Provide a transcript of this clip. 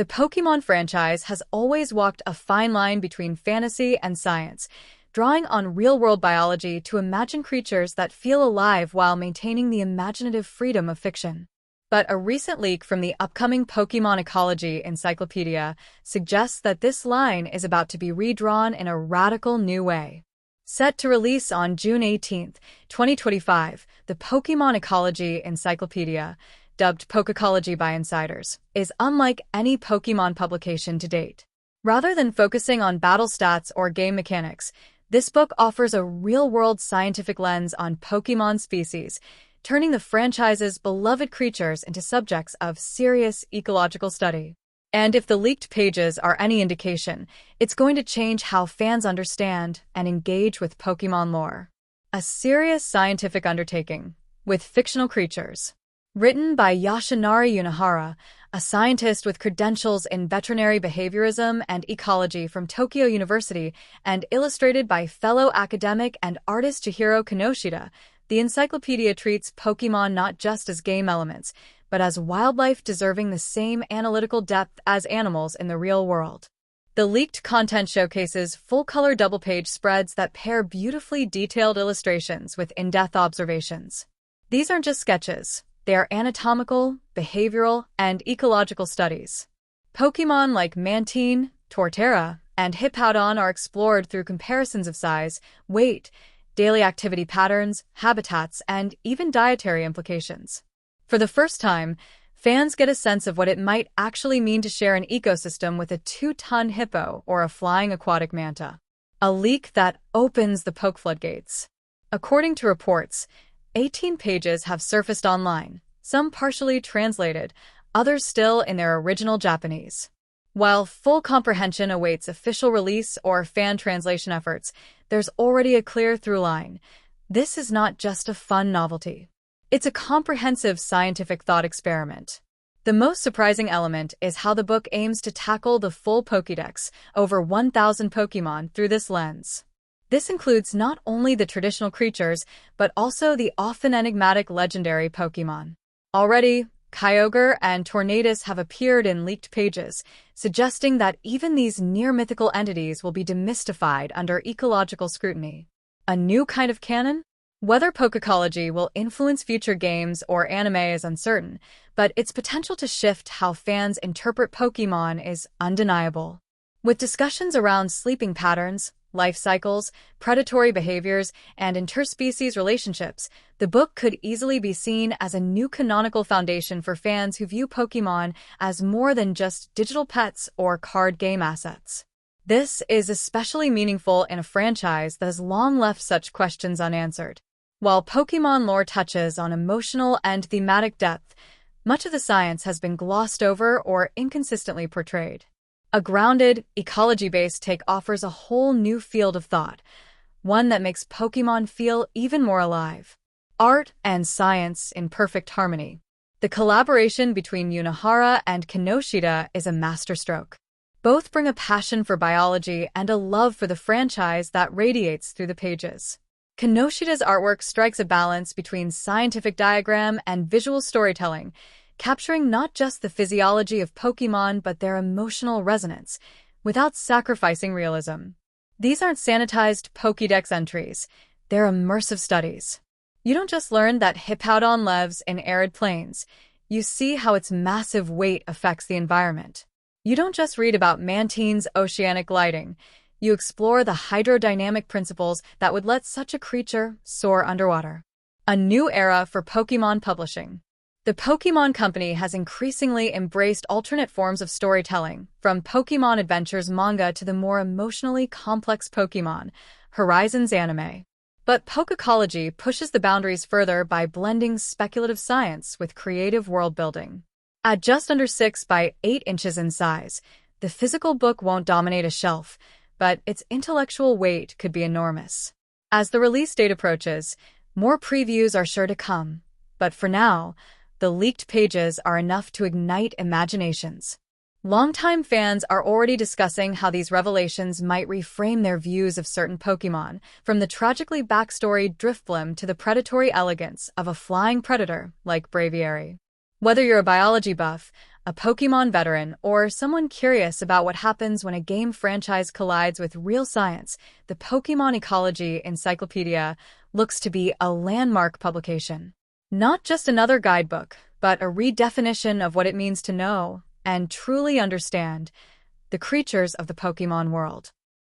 The Pokémon franchise has always walked a fine line between fantasy and science, drawing on real-world biology to imagine creatures that feel alive while maintaining the imaginative freedom of fiction. But a recent leak from the upcoming Pokémon Ecology Encyclopedia suggests that this line is about to be redrawn in a radical new way. Set to release on June 18, 2025, the Pokémon Ecology Encyclopedia, dubbed Pokécology by insiders, is unlike any Pokémon publication to date. Rather than focusing on battle stats or game mechanics, this book offers a real-world scientific lens on Pokémon species, turning the franchise's beloved creatures into subjects of serious ecological study. And if the leaked pages are any indication, it's going to change how fans understand and engage with Pokémon lore. A serious scientific undertaking, with fictional creatures. Written by Yoshinari Unihara, a scientist with credentials in veterinary behaviorism and ecology from Tokyo University, and illustrated by fellow academic and artist Chihiro Kinoshita, the encyclopedia treats Pokémon not just as game elements, but as wildlife deserving the same analytical depth as animals in the real world. The leaked content showcases full-color double-page spreads that pair beautifully detailed illustrations with in-depth observations. These aren't just sketches. They are anatomical, behavioral, and ecological studies. Pokémon like Mantine, Torterra, and Hippowdon are explored through comparisons of size, weight, daily activity patterns, habitats, and even dietary implications. For the first time, fans get a sense of what it might actually mean to share an ecosystem with a 2-ton hippo or a flying aquatic manta. A leak that opens the poke floodgates. According to reports, 18 pages have surfaced online, some partially translated, others still in their original Japanese. While full comprehension awaits official release or fan translation efforts, there's already a clear through line. This is not just a fun novelty. It's a comprehensive scientific thought experiment. The most surprising element is how the book aims to tackle the full Pokédex, over 1,000 Pokémon, through this lens. This includes not only the traditional creatures, but also the often enigmatic legendary Pokémon. Already, Kyogre and Tornadus have appeared in leaked pages, suggesting that even these near-mythical entities will be demystified under ecological scrutiny. A new kind of canon? Whether Pokécology will influence future games or anime is uncertain, but its potential to shift how fans interpret Pokémon is undeniable. With discussions around sleeping patterns, life cycles, predatory behaviors, and interspecies relationships, the book could easily be seen as a new canonical foundation for fans who view Pokémon as more than just digital pets or card game assets. This is especially meaningful in a franchise that has long left such questions unanswered. While Pokémon lore touches on emotional and thematic depth, much of the science has been glossed over or inconsistently portrayed. A grounded, ecology-based take offers a whole new field of thought, one that makes Pokémon feel even more alive. Art and science in perfect harmony. The collaboration between Unihara and Kinoshita is a masterstroke. Both bring a passion for biology and a love for the franchise that radiates through the pages. Kinoshita's artwork strikes a balance between scientific diagram and visual storytelling, capturing not just the physiology of Pokémon but their emotional resonance, without sacrificing realism. These aren't sanitized Pokédex entries, they're immersive studies. You don't just learn that Hippowdon lives in arid plains, you see how its massive weight affects the environment. You don't just read about Mantine's oceanic gliding, you explore the hydrodynamic principles that would let such a creature soar underwater. A new era for Pokémon publishing. The Pokémon Company has increasingly embraced alternate forms of storytelling, from Pokémon Adventures manga to the more emotionally complex Pokémon Horizons anime. But Pokécology pushes the boundaries further by blending speculative science with creative world-building. At just under 6 by 8 inches in size, the physical book won't dominate a shelf, but its intellectual weight could be enormous. As the release date approaches, more previews are sure to come, but for now, the leaked pages are enough to ignite imaginations. Longtime fans are already discussing how these revelations might reframe their views of certain Pokémon, from the tragically backstory Drifblim to the predatory elegance of a flying predator like Braviary. Whether you're a biology buff, A Pokémon veteran, or someone curious about what happens when a game franchise collides with real science, the Pokémon Ecology Encyclopedia looks to be a landmark publication. Not just another guidebook, but a redefinition of what it means to know and truly understand the creatures of the Pokémon world.